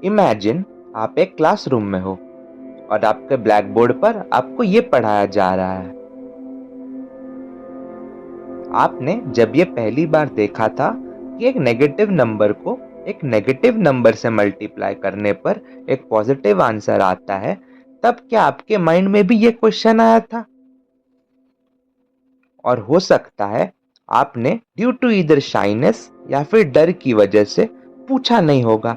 Imagine आप एक classroom में हो और आपके ब्लैक बोर्ड पर आपको ये पढ़ाया जा रहा है। आपने जब ये पहली बार देखा था कि एक नेगेटिव नंबर को एक नेगेटिव नंबर से मल्टीप्लाई करने पर एक पॉजिटिव आंसर आता है, तब क्या आपके माइंड में भी ये क्वेश्चन आया था? और हो सकता है आपने ड्यू टू इधर शाइनेस या फिर डर की वजह से पूछा नहीं होगा।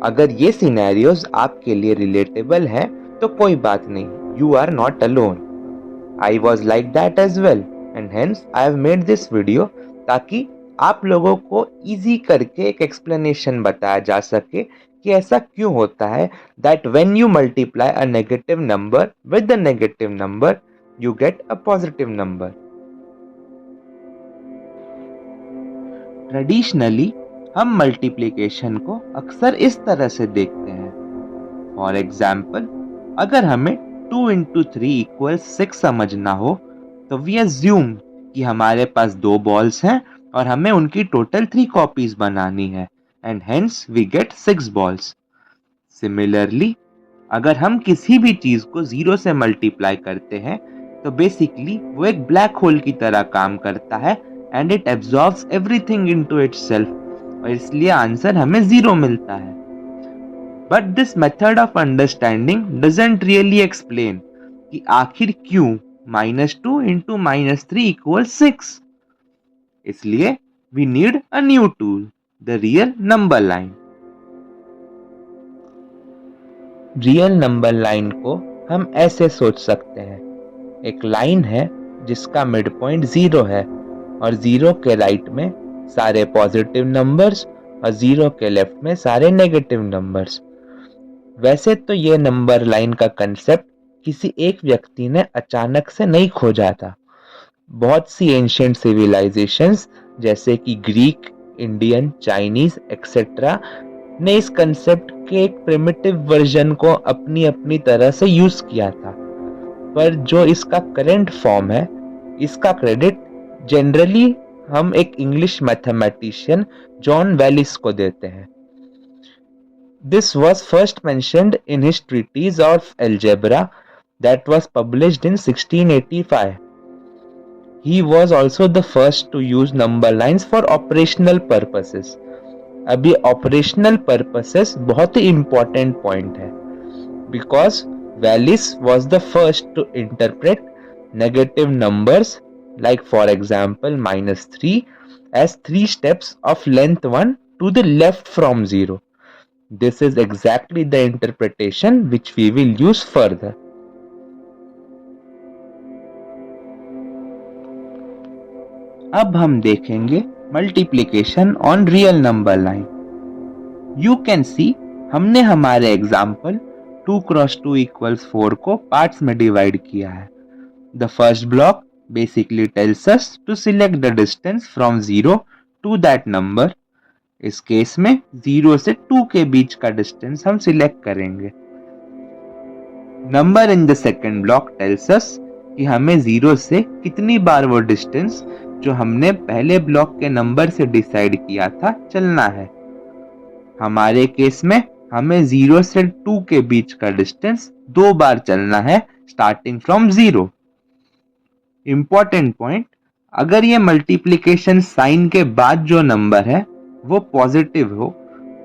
अगर ये सिनेरियोज आपके लिए रिलेटेबल है तो कोई बात नहीं, you are not alone. I was like that as well and hence I have made this video, ताकि आप लोगों को इजी करके एक एक्सप्लेनेशन बताया जा सके कि ऐसा क्यों होता है that when you multiply a negative number with a negative number you get a positive number. Traditionally हम मल्टीप्लिकेशन को अक्सर इस तरह से देखते हैं। फॉर एग्जाम्पल, अगर हमें 2 into 3 equals 6 समझना हो तो वी अज्यूम कि हमारे पास 2 बॉल्स हैं और हमें उनकी टोटल 3 कॉपीज बनानी है and hence we get 6 balls. Similarly, अगर हम किसी भी चीज को 0 से मल्टीप्लाई करते हैं तो बेसिकली वो एक ब्लैक होल की तरह काम करता है and it absorbs everything into itself, और इसलिए आंसर हमें 0 मिलता है। But this method of understanding doesn't really explain कि आखिर क्यों -2 into -3 equals 6। इसलिए we need a new tool, the real number line. Real number line को हम ऐसे सोच सकते हैं, एक लाइन है जिसका मिड पॉइंट 0 है और 0 के राइट में सारे पॉजिटिव नंबर्स और 0 के लेफ्ट में सारे नेगेटिव नंबर्स। वैसे तो ये नंबर लाइन का कंसेप्ट किसी एक व्यक्ति ने अचानक से नहीं खोजा था। बहुत सी एंशिएंट सिविलाइजेशंस जैसे कि ग्रीक, इंडियन, चाइनीज एक्सेट्रा ने इस कंसेप्ट के एक प्रिमिटिव वर्जन को अपनी अपनी तरह से यूज किया था, पर जो इसका करंट फॉर्म है, इसका क्रेडिट जनरली हम एक इंग्लिश मैथमेटिशियन जॉन वेलिस को देते हैं। This was first mentioned in his treatise of algebra that was published in 1685. He was also the first to use number lines for operational purposes. अब ये operational purposes बहुत ही important point है, because Wallis was the first to interpret negative numbers like for example -3 as 3 steps of length 1 to the left from 0. This is exactly the interpretation which we will use further. अब हम देखेंगे multiplication on real number line. You can सी हमने हमारे example 2 cross 2 equals 4 को parts में divide किया है। The first block basically tells us to select the distance from 0 to that number. इस केस में 0 से 2 के बीच का डिस्टेंस हम सिलेक्ट करेंगे। Number in the second block tells us कि हमें 0 से कितनी बार वो डिस्टेंस जो हमने पहले ब्लॉक के नंबर से डिसाइड किया था चलना है। हमारे केस में हमें 0 से 2 के बीच का डिस्टेंस 2 बार चलना है स्टार्टिंग फ्रॉम 0। इंपॉर्टेंट पॉइंट, अगर ये मल्टीप्लिकेशन साइन के बाद जो नंबर है वो पॉजिटिव हो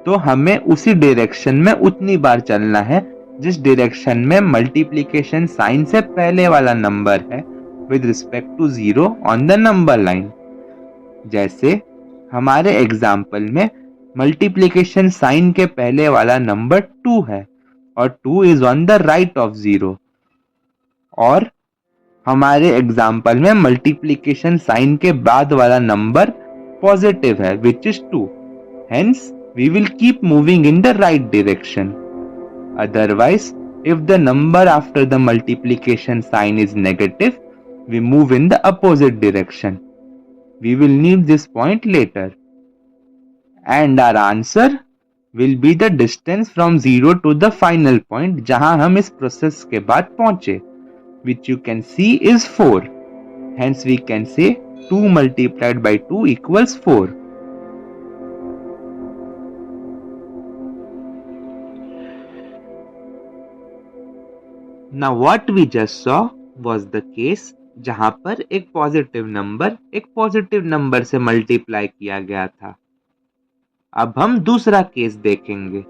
तो हमें उसी डायरेक्शन में उतनी बार चलना है जिस डायरेक्शन में मल्टीप्लिकेशन साइन से पहले वाला नंबर है with respect to 0 on the number line. जैसे हमारे एग्जाम्पल में मल्टीप्लिकेशन साइन के पहले वाला नंबर 2 है और 2 is on the right of 0, और हमारे एग्जाम्पल में मल्टीप्लिकेशन साइन के बाद वाला नंबर पॉजिटिव है which is 2, hence we will keep moving in the right direction. Otherwise, if the number after the multiplication sign is negative, we move in the opposite direction. We will need this point later. And our answer will be the distance from 0 to the final point जहां हम इस process के बाद पहुंचे, which you can see is 4. Hence we can say 2 multiplied by 2 equals 4. Now what we just saw was the case जहां पर एक positive number से मल्टीप्लाई किया गया था। अब हम दूसरा केस देखेंगे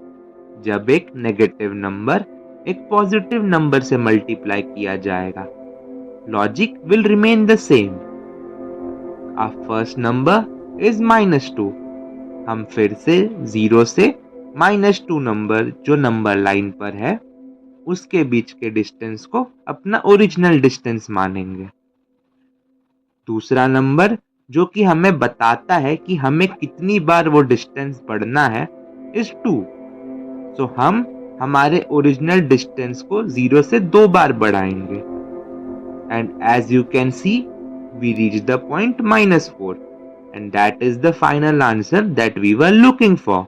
जब एक नेगेटिव नंबर एक पॉजिटिव नंबर से मल्टीप्लाई किया जाएगा। Logic will remain the same. Our first number is -2। हम फिर से 0 से -2 नंबर जो नंबर लाइन पर है उसके बीच के डिस्टेंस को अपना ओरिजिनल डिस्टेंस मानेंगे। दूसरा नंबर जो कि हमें बताता है कि हमें कितनी बार वो डिस्टेंस बढ़ना है इज 2। तो हम हमारे ओरिजिनल डिस्टेंस को 0 से 2 बार बढ़ाएंगे। And as you can see we reach the point -4 and that is the final answer that we were looking for.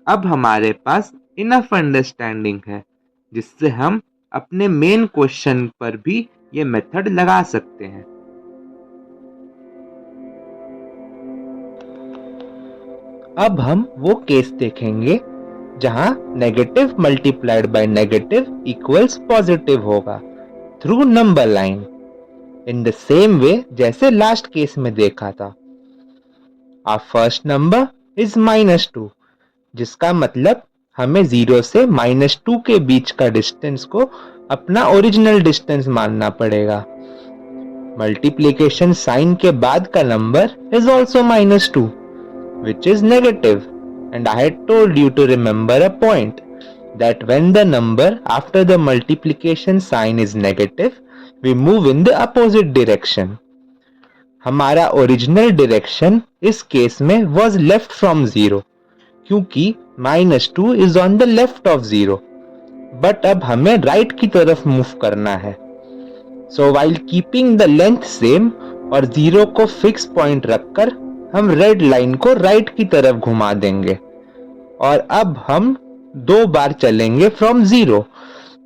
अब हमारे पास इनफ अंडरस्टैंडिंग है जिससे हम अपने मेन क्वेश्चन पर भी ये मेथड लगा सकते हैं। अब हम वो केस देखेंगे जहां negative multiplied by negative equals positive होगा through number line in the same way जैसे लास्ट केस में देखा था। आवर फर्स्ट नंबर इज -2 जिसका मतलब हमें 0 से -2 के बीच का डिस्टेंस को अपना ओरिजिनल डिस्टेंस मानना पड़ेगा। मल्टीप्लिकेशन साइन के बाद का number is also -2 which is negative, and I had told you to remember a point that when the number after the multiplication sign is negative we move in the opposite direction. हमारा original direction इस case में was left from 0 क्योंकि -2 is on the left of 0, but अब हमें right की तरफ move करना है। So while keeping the length same और 0 को फिक्स पॉइंट रखकर हम रेड लाइन को राइट की तरफ घुमा देंगे और अब हम 2 बार चलेंगे फ्रॉम 0।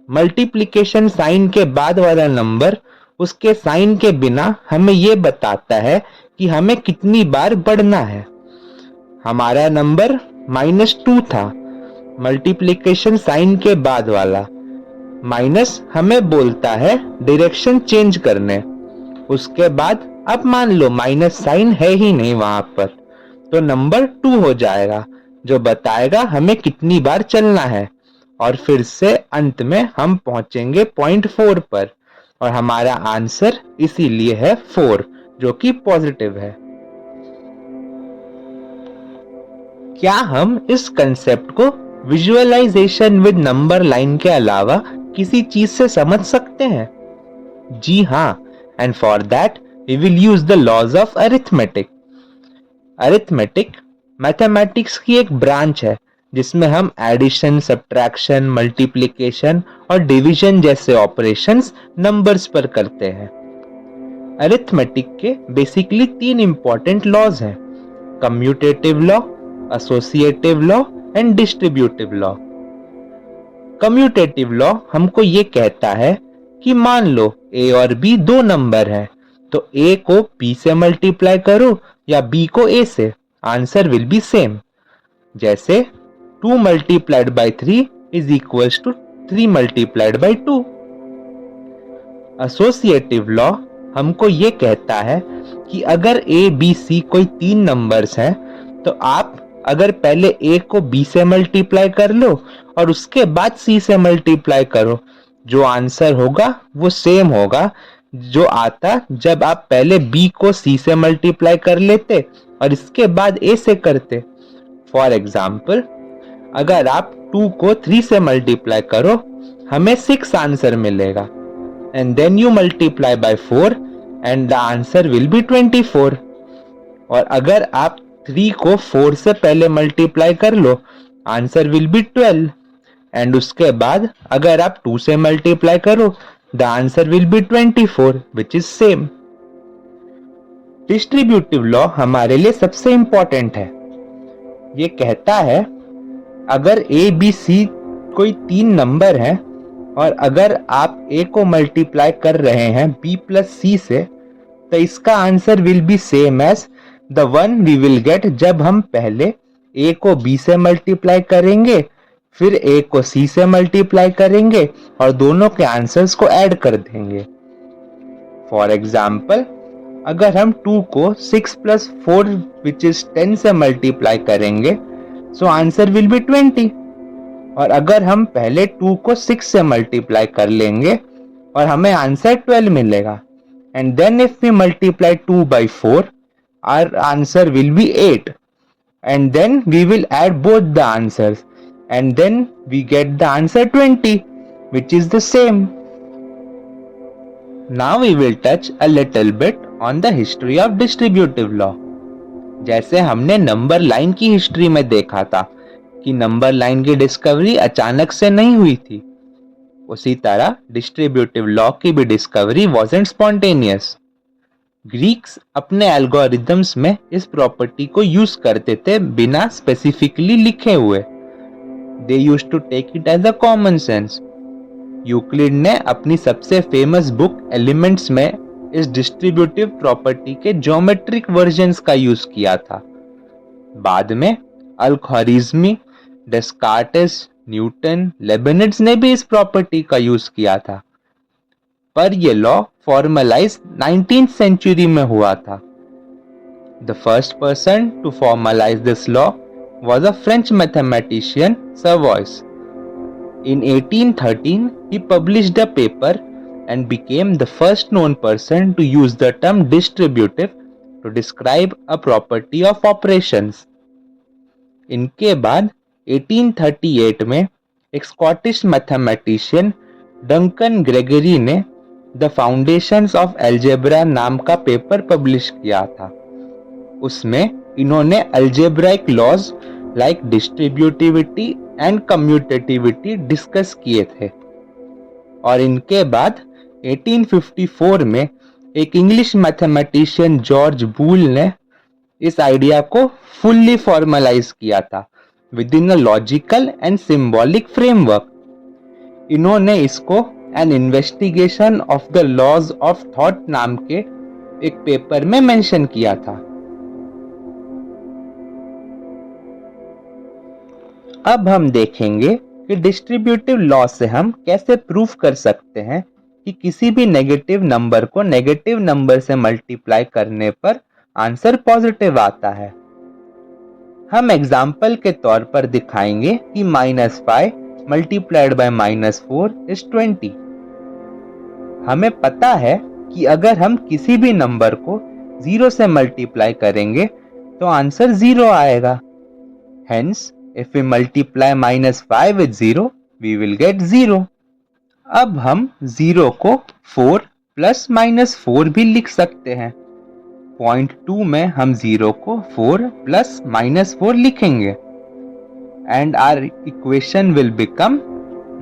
मल्टीप्लिकेशन साइन के बाद वाला नंबर उसके साइन के बिना हमें ये बताता है कि हमें कितनी बार बढ़ना है। हमारा नंबर -2 था, मल्टीप्लिकेशन साइन के बाद वाला। माइनस हमें बोलता है डायरेक्शन चेंज करने। उसके बाद अब मान लो माइनस साइन है ही नहीं वहां पर, तो नंबर 2 हो जाएगा जो बताएगा हमें कितनी बार चलना है। और फिर से अंत में हम पहुंचेंगे पॉइंट 4 पर और हमारा आंसर इसीलिए है 4 जो कि पॉजिटिव है। क्या हम इस कंसेप्ट को विजुअलाइजेशन विद नंबर लाइन के अलावा किसी चीज से समझ सकते हैं? जी हाँ, and for that we will use the laws of arithmetic. Arithmetic mathematics की एक ब्रांच है जिसमें हम एडिशन, सब्ट्रैक्शन, मल्टीप्लिकेशन और डिवीजन जैसे ऑपरेशंस नंबर्स पर करते हैं। अरिथमेटिक के बेसिकली 3 इंपॉर्टेंट लॉज हैं: commutative law, associative law and distributive law. Commutative law हमको ये कहता है कि मान लो a और b 2 नंबर हैं, तो a को b से मल्टीप्लाई करो या b को a से, आंसर विल बी सेम। जैसे 2 multiplied by 3 is equals to 3 multiplied by 2। Associative law हमको ये कहता है कि अगर a b c कोई 3 नंबर्स हैं तो आप अगर पहले a को b से मल्टीप्लाई कर लो और उसके बाद c से मल्टीप्लाई करो, जो आंसर होगा वो सेम होगा जो आता जब आप पहले b को c से मल्टीप्लाई कर लेते और इसके बाद a से करते। फॉर एग्जाम्पल, अगर आप 2 को 3 से मल्टीप्लाई करो हमें 6 आंसर मिलेगा, and then you multiply by 4 and the answer will be 24। और अगर आप 3 को 4 से पहले मल्टीप्लाई कर लो, आंसर विल बी 12, एंड उसके बाद अगर आप 2 से मल्टीप्लाई करो the answer will be 24 which is same. Distributive law हमारे लिए सबसे इंपॉर्टेंट है। ये कहता है अगर a b c कोई 3 नंबर है और अगर आप a को मल्टीप्लाई कर रहे हैं b प्लस c से, तो इसका answer will be same as the one we will get जब हम पहले a को b से मल्टीप्लाई करेंगे फिर a को c से मल्टीप्लाई करेंगे और दोनों के आंसर्स को ऐड कर देंगे। फॉर एग्जाम्पल, अगर हम 2 को 6 प्लस 4 विच इज 10 से मल्टीप्लाई करेंगे सो आंसर विल बी 20। और अगर हम पहले 2 को 6 से मल्टीप्लाई कर लेंगे और हमें आंसर 12 मिलेगा, and then if we multiply 2 by 4 our answer will be 8, and then we will add both the answers and then we get the answer 20, which is the same. Now we will touch a little bit on the history of distributive law. जैसे हमने number line की history में देखा था कि number line की discovery अचानक से नहीं हुई थी, उसी तरह डिस्ट्रीब्यूटिव लॉ की भी डिस्कवरी wasn't spontaneous. ग्रीक्स अपने एल्गोरिदम्स में इस प्रॉपर्टी को यूज करते थे बिना स्पेसिफिकली लिखे हुए। They used to take it as a common sense. Euclid ने अपनी सबसे फेमस बुक एलिमेंट्स में इस डिस्ट्रीब्यूटिव प्रॉपर्टी के ज्योमेट्रिक वर्जन्स का यूज किया था। बाद में अल-ख्वारिज़मी, डेस्कार्टेस, न्यूटन, लेबनिज़ ने भी इस प्रॉपर्टी का यूज किया था, पर यह लॉ फॉर्मलाइज 19th सेंचुरी में हुआ था। The first person to formalise this law was a French mathematician, Savoir. In 1813, he published a paper and became the first known person to use the term distributive to describe a property of operations. इनके बाद 1838 में एक Scottish mathematician Duncan Gregory ने the Foundations of Algebra नाम का paper publish किया था। उसमें इन्होंने algebraic laws like distributivity and commutativity discuss किए थे। और इनके बाद 1854 में एक इंग्लिश मैथमेटिशियन जॉर्ज बूल ने इस आइडिया को फुल्ली फॉर्मलाइज किया था within a logical and symbolic framework. इन्होंने इसको an investigation of the laws of thought नाम के एक पेपर में मेंशन किया था। अब हम देखेंगे कि डिस्ट्रीब्यूटिव लॉ से हम कैसे प्रूफ कर सकते हैं कि किसी भी नेगेटिव नंबर को नेगेटिव नंबर से मल्टीप्लाई करने पर आंसर पॉजिटिव आता है। हम एग्जाम्पल के तौर पर दिखाएंगे कि -5 मल्टीप्लाइड बाय -4 इज 20। हमें पता है कि अगर हम किसी भी नंबर को 0 से मल्टीप्लाई करेंगे तो आंसर 0 आएगा। Hence if we multiply -5 with 0 we will get 0। अब हम 0 को 4 प्लस -4 भी लिख सकते हैं। पॉइंट 2 में हम 0 को 4 प्लस -4 लिखेंगे and our equation will become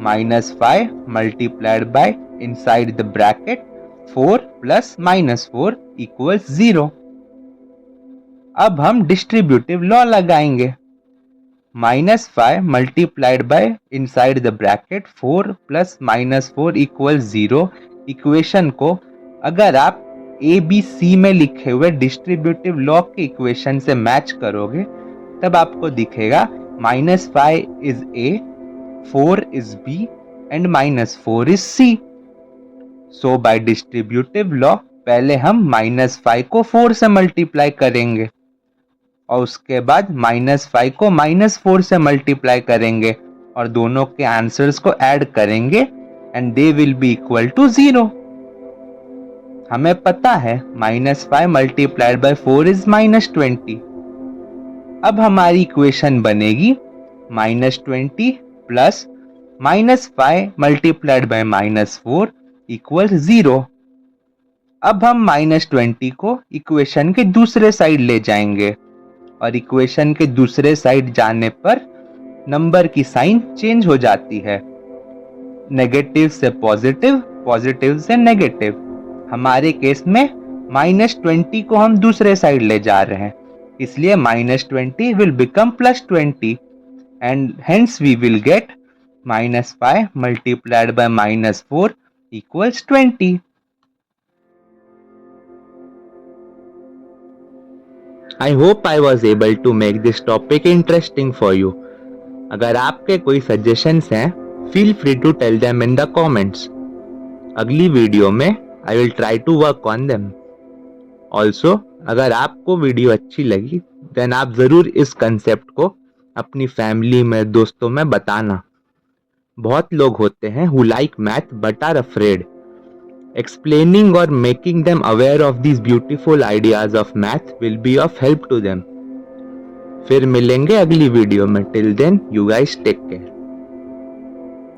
-5 multiplied by inside the bracket 4 plus -4 equals 0। अब हम डिस्ट्रीब्यूटिव लॉ लगाएंगे। -5 multiplied by inside the bracket 4 plus -4 equals 0 equation को अगर आप ABC में लिखे हुए डिस्ट्रीब्यूटिव लॉ के इक्वेशन से मैच करोगे तब आपको दिखेगा -5 is A, 4 is B and -4 is C। So by distributive law पहले हम -5 को 4 से मल्टीप्लाई करेंगे और उसके बाद -5 को -4 से मल्टीप्लाई करेंगे और दोनों के आंसर्स को ऐड करेंगे and they will be equal to 0। हमें पता है -5 मल्टीप्लाइड बाय 4 इज -20। अब हमारी इक्वेशन बनेगी -20 प्लस -5 मल्टीप्लाइड बाय -4 इक्वल 0। अब हम -20 को इक्वेशन के दूसरे साइड ले जाएंगे और इक्वेशन के दूसरे साइड जाने पर नंबर की साइन चेंज हो जाती है, नेगेटिव से पॉजिटिव, पॉजिटिव से नेगेटिव। हमारे केस में -20 को हम दूसरे साइड ले जा रहे हैं, इसलिए -20 will become +20 and hence we will get -5 multiplied by -4 equals 20। I hope I was able to make this topic interesting for you. अगर आपके कोई सजेशंस हैं, feel free to tell them in the comments. अगली video में I will try to work on them. Also अगर आपको video अच्छी लगी देन आप ज़रूर इस कंसेप्ट को अपनी फैमिली में, दोस्तों में बताना. बहुत लोग होते हैं who like math but are afraid. Explaining or making them aware of these beautiful ideas of math will be of help to them. फिर मिलेंगे अगली वीडियो में. Till then, you guys take care.